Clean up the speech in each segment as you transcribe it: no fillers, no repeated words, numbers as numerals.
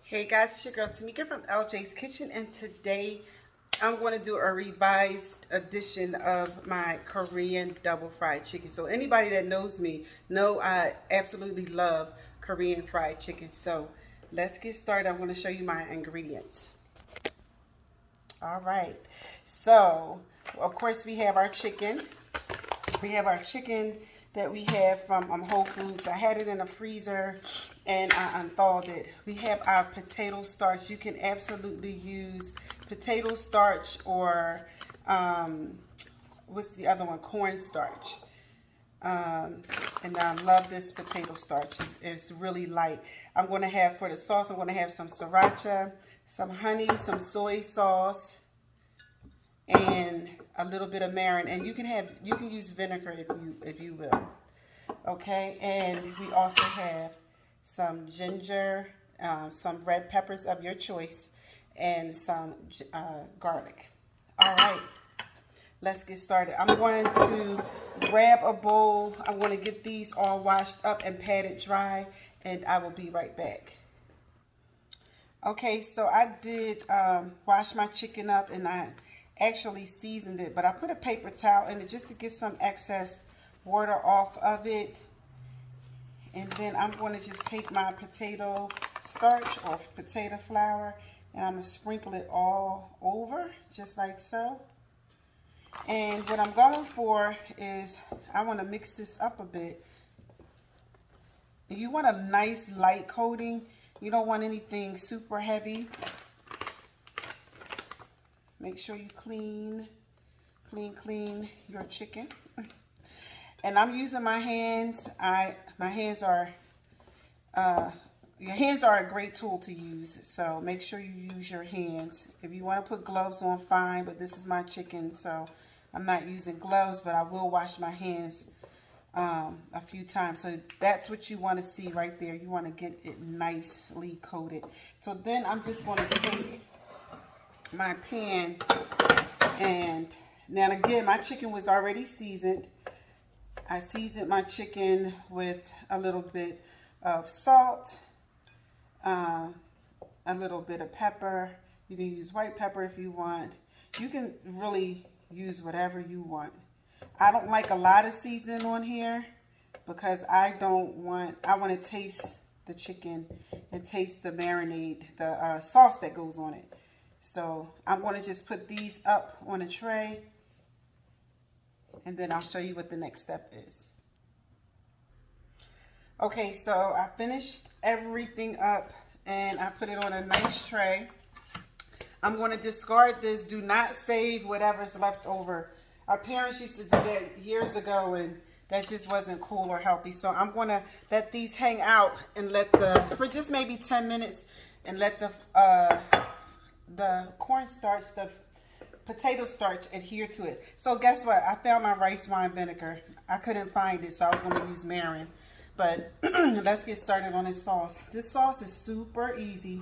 Hey guys, it's your girl Tamika from LJ's Kitchen, and today I'm going to do a revised edition of my Korean double fried chicken. So anybody that knows me know I absolutely love Korean fried chicken. So let's get started. I'm going to show you my ingredients. All right, so of course we have our chicken. We have our chicken that we have from Whole Foods. I had it in the freezer and I unthawed it. We have our potato starch. You can absolutely use potato starch or what's the other one? Cornstarch. And I love this potato starch. It's really light. I'm going to have, for the sauce, I'm going to have some sriracha, some honey, some soy sauce, and a little bit of marin. And you can use vinegar if you will. Okay, and we also have some ginger, some red peppers of your choice, and some garlic. All right, let's get started. I'm going to grab a bowl. I'm going to get these all washed up and patted dry, and I will be right back. Okay, so I did wash my chicken up, and I actually seasoned it, but I put a paper towel in it just to get some excess water off of it. And then I'm going to just take my potato starch or potato flour, and I'm going to sprinkle it all over just like so. And what I'm going for is I want to mix this up a bit. You want a nice light coating. You don't want anything super heavy. Make sure you clean your chicken. And I'm using my hands. Your hands are a great tool to use. So make sure you use your hands. If you want to put gloves on, fine. But this is my chicken, so I'm not using gloves. But I will wash my hands a few times. So that's what you want to see right there. You want to get it nicely coated. So then I'm just going to take my pan, and now again, my chicken was already seasoned. I seasoned my chicken with a little bit of salt, a little bit of pepper. You can use white pepper if you want. You can really use whatever you want. I don't like a lot of seasoning on here because I want to taste the chicken and taste the marinade, the sauce that goes on it. So I'm going to just put these up on a tray, and then I'll show you what the next step is. Okay, so I finished everything up and I put it on a nice tray. I'm going to discard this. Do not save whatever's left over. Our parents used to do that years ago, and that just wasn't cool or healthy. So I'm going to let these hang out and for just maybe 10 minutes, and let the cornstarch, the potato starch adhere to it. So guess what? I found my rice wine vinegar. I couldn't find it, so I was going to use marin. But let's get started on this sauce. This sauce is super easy.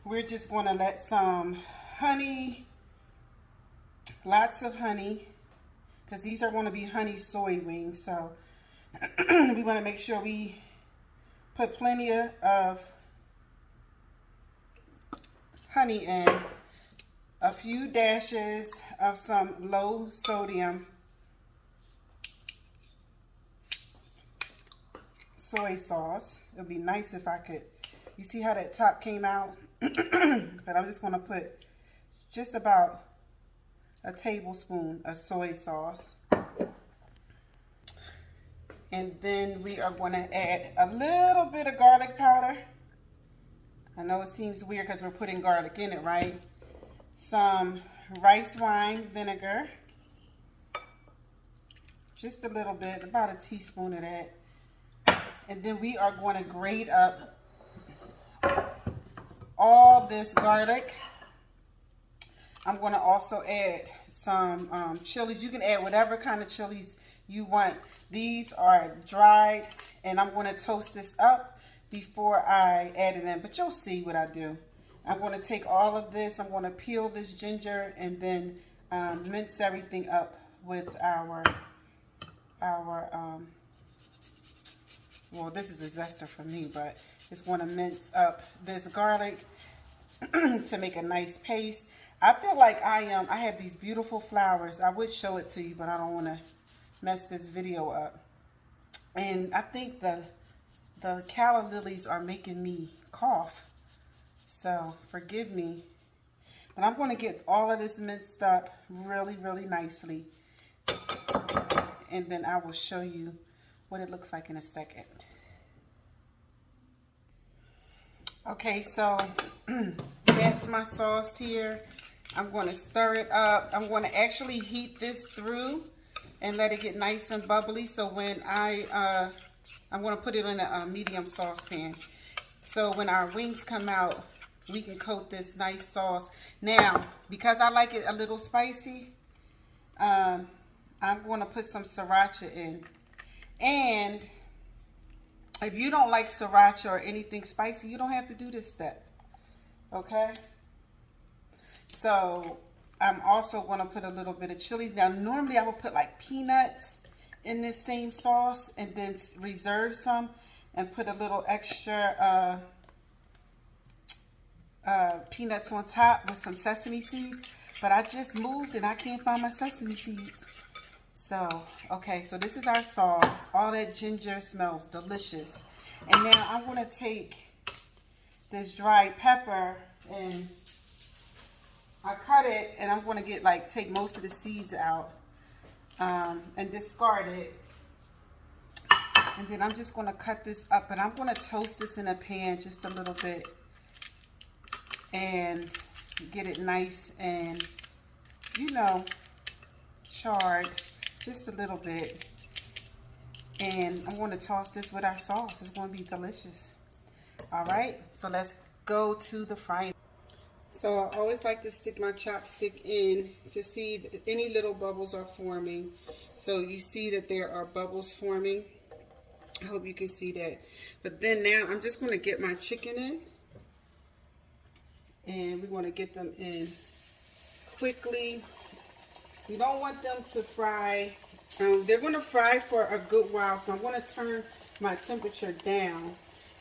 We're just going to let some honey, lots of honey, because these are going to be honey soy wings. So we want to make sure we put plenty of honey in. A few dashes of some low sodium soy sauce. It would be nice if I could, you see how that top came out? But I'm just going to put just about a tablespoon of soy sauce. And then we are going to add a little bit of garlic powder. I know it seems weird because we're putting garlic in it, right? Some rice wine vinegar, just a little bit, about a teaspoon of that. And then we are going to grate up all this garlic. I'm going to also add some chilies. You can add whatever kind of chilies you want. These are dried, and I'm going to toast this up before I add it in, but you'll see what I do. I'm going to take all of this, I'm going to peel this ginger, and then mince everything up with our well, this is a zester for me, but it's going to mince up this garlic. to make a nice paste. I feel like I have these beautiful flowers. I would show it to you, but I don't want to mess this video up. And I think the calla lilies are making me cough. So forgive me. But I'm going to get all of this minced up really, really nicely. And then I will show you what it looks like in a second. Okay, so that's my sauce here. I'm going to stir it up. I'm going to actually heat this through and let it get nice and bubbly. So when I'm going to put it in a medium saucepan. So when our wings come out, we can coat this nice sauce. Now, because I like it a little spicy, I'm going to put some sriracha in. And if you don't like sriracha or anything spicy, you don't have to do this step. Okay? So I'm also going to put a little bit of chilies. Now, normally I would put like peanuts in this same sauce and then reserve some and put a little extra peanuts on top with some sesame seeds. But I just moved and I can't find my sesame seeds. So, okay, so this is our sauce. All that ginger smells delicious. And now I'm going to take this dried pepper and I cut it, and I'm going to take most of the seeds out and discard it. And then I'm just going to cut this up, and I'm going to toast this in a pan just a little bit and get it nice and, you know, charred just a little bit. And I'm going to toss this with our sauce. It's going to be delicious. All right, so let's go to the frying. So I always like to stick my chopstick in to see if any little bubbles are forming. So you see that there are bubbles forming. I hope you can see that. But then now I'm just going to get my chicken in. And we want to get them in quickly. You don't want them to fry. They're going to fry for a good while. So I'm going to turn my temperature down.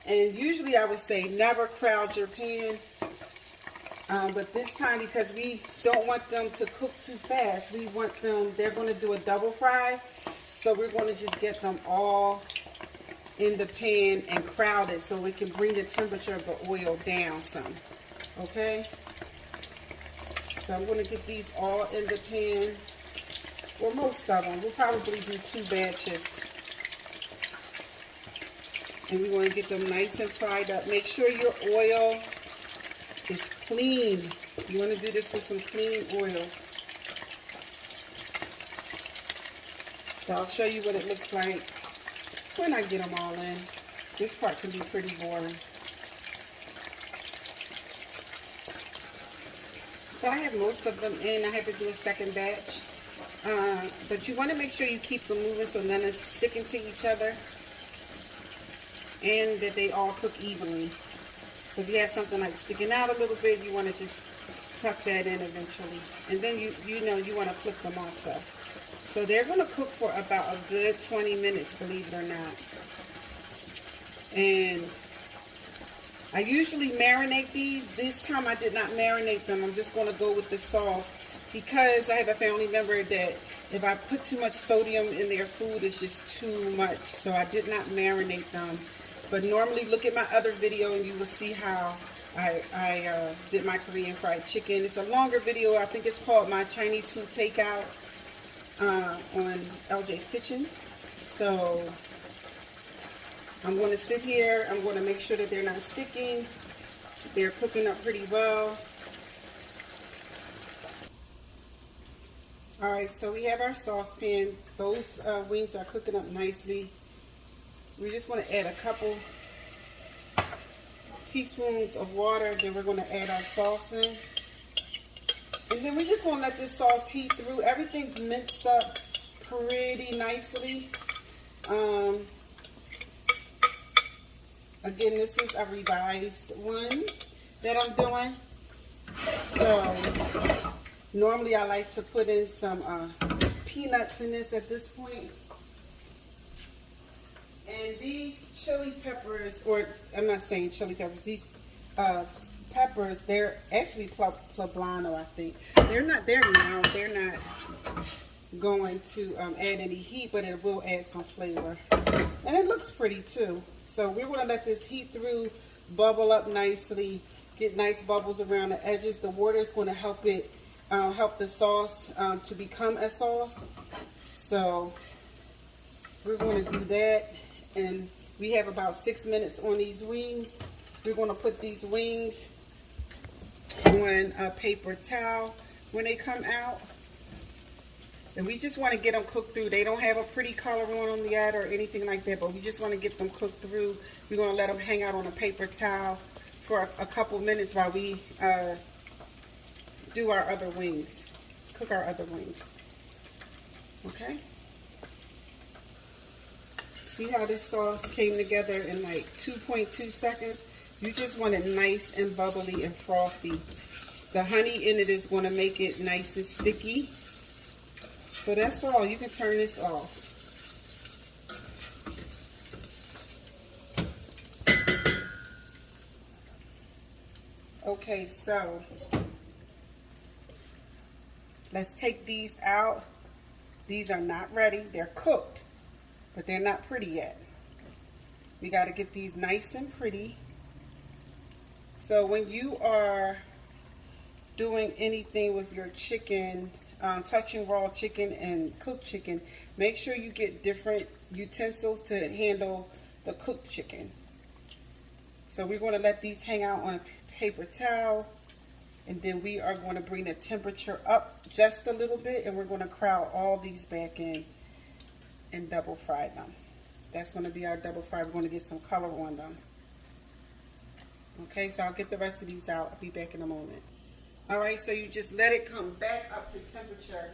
And usually I would say never crowd your pan. But this time, because we don't want them to cook too fast, we want them, they're going to do a double fry. So we're going to just get them all in the pan and crowd it so we can bring the temperature of the oil down some. Okay? So I'm going to get these all in the pan. Well, most of them. We'll probably do 2 batches. And we want to get them nice and fried up. Make sure your oil is clean. You want to do this with some clean oil. So I'll show you what it looks like when I get them all in. This part can be pretty boring. So I have most of them in. I had to do a second batch. But you want to make sure you keep them moving so none is sticking to each other. And that they all cook evenly. So if you have something like sticking out a little bit, you want to just tuck that in eventually. And then you know you want to flip them also. So they're going to cook for about a good 20 minutes, believe it or not. And I usually marinate these. This time I did not marinate them. I'm just going to go with the sauce because I have a family member that if I put too much sodium in their food, it's just too much. So I did not marinate them. But normally look at my other video and you will see how I did my Korean fried chicken. It's a longer video. I think it's called my Chinese food takeout on LJ's Kitchen. So I'm going to sit here. I'm going to make sure that they're not sticking. They're cooking up pretty well. Alright, so we have our saucepan. Those wings are cooking up nicely. We just want to add a couple teaspoons of water. Then we're going to add our sauce in. And then we're just going to let this sauce heat through. Everything's minced up pretty nicely. Again, this is a revised one that I'm doing. So normally I like to put in some peanuts in this at this point. And these chili peppers, or I'm not saying chili peppers, these peppers, they're actually poblano, I think. They're not there now. They're not going to add any heat, but it will add some flavor. And it looks pretty too. So we're going to let this heat through, bubble up nicely, get nice bubbles around the edges. The water is going to help it, help the sauce to become a sauce. So we're going to do that. And we have about 6 minutes on these wings. We're going to put these wings on a paper towel when they come out. And we just want to get them cooked through. They don't have a pretty color on them yet or anything like that, but we just want to get them cooked through. We're going to let them hang out on a paper towel for a couple minutes while we do our other wings, cook our other wings. Okay? See how this sauce came together in like 2.2 seconds? You just want it nice and bubbly and frothy. The honey in it is going to make it nice and sticky. So that's all. You can turn this off. Okay, so let's take these out. These are not ready. They're cooked, but they're not pretty yet. We got to get these nice and pretty. So when you are doing anything with your chicken, touching raw chicken and cooked chicken, make sure you get different utensils to handle the cooked chicken. So we're going to let these hang out on a paper towel, and then we are going to bring the temperature up just a little bit, and we're going to crowd all these back in and double fry them. That's going to be our double fry. We're going to get some color on them. Okay, so I'll get the rest of these out. I'll be back in a moment. Alright, so you just let it come back up to temperature.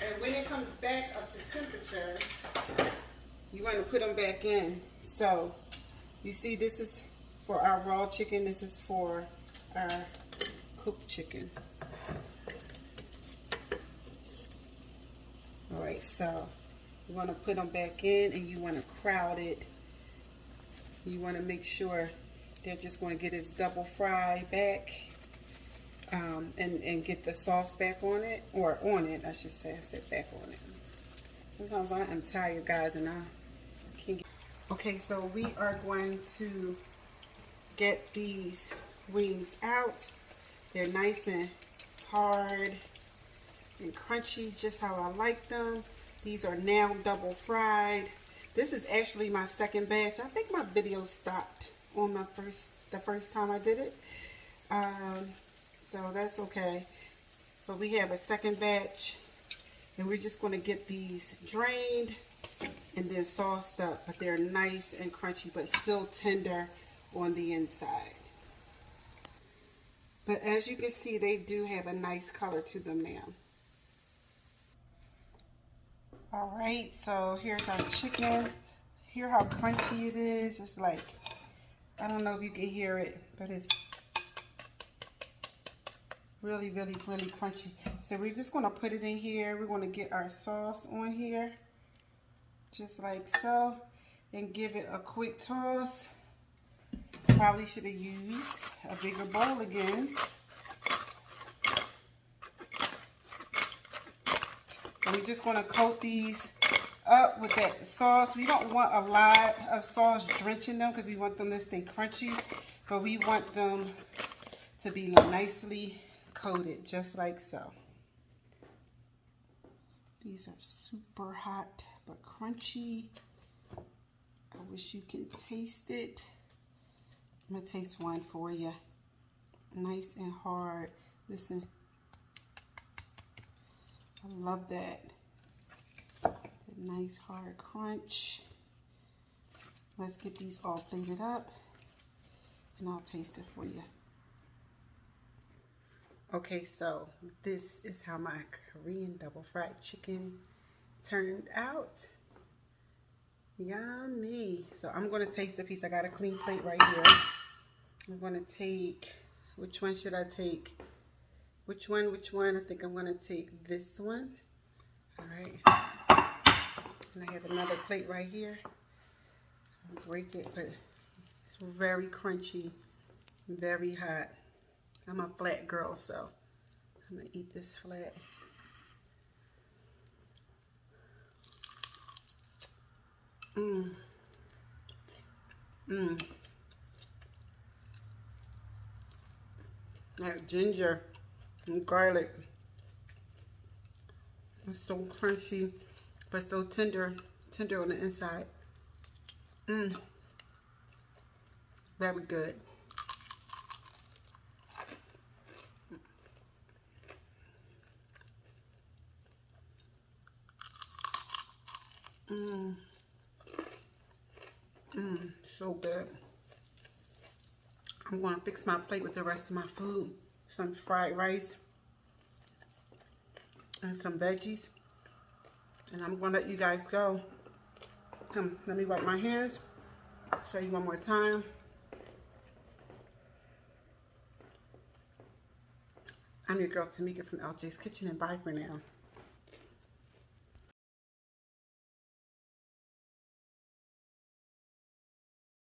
And when it comes back up to temperature, you want to put them back in. So, you see this is for our raw chicken. This is for our cooked chicken. Alright, so you want to put them back in and you want to crowd it. You want to make sure they're just going to get its double fry back and get the sauce back on it, or on it, I should say. I said back on it. Sometimes I am tired, guys, and I can't get... Okay, so we are going to get these wings out. They're nice and hard and crunchy, just how I like them. These are now double fried. This is actually my second batch. I think my video stopped on the first time I did it. So that's okay. But we have a second batch, and we're just going to get these drained and then sauced up. But they're nice and crunchy, but still tender on the inside. But as you can see, they do have a nice color to them now. Alright, so here's our chicken. Hear how crunchy it is. It's like, I don't know if you can hear it, but it's really, really, really crunchy. So we're just going to put it in here. We're going to get our sauce on here, just like so, and give it a quick toss. Probably should have used a bigger bowl again. And we're just going to coat these up with that sauce. We don't want a lot of sauce drenching them because we want them to stay crunchy, but we want them to be nicely coated, just like so. These are super hot but crunchy. I wish you can taste it. I'm gonna taste one for you. Nice and hard. Listen, I love that. Nice hard crunch. Let's get these all plated up and I'll taste it for you. Okay, so this is how my Korean double fried chicken turned out. Yummy. So I'm going to taste a piece. I got a clean plate right here. I'm going to take, which one should I take? Which one? I think I'm going to take this one. All right. And I have another plate right here. I'll break it, but It's very crunchy, very hot. I'm a flat girl, so I'm gonna eat this flat. That ginger and garlic. It's so crunchy, but still tender on the inside. Very good. So good. I'm going to fix my plate with the rest of my food. Some fried rice and some veggies. And I'm going to let you guys go. Come, let me wipe my hands. Show you one more time. I'm your girl Tamika from LJ's Kitchen, and bye for now.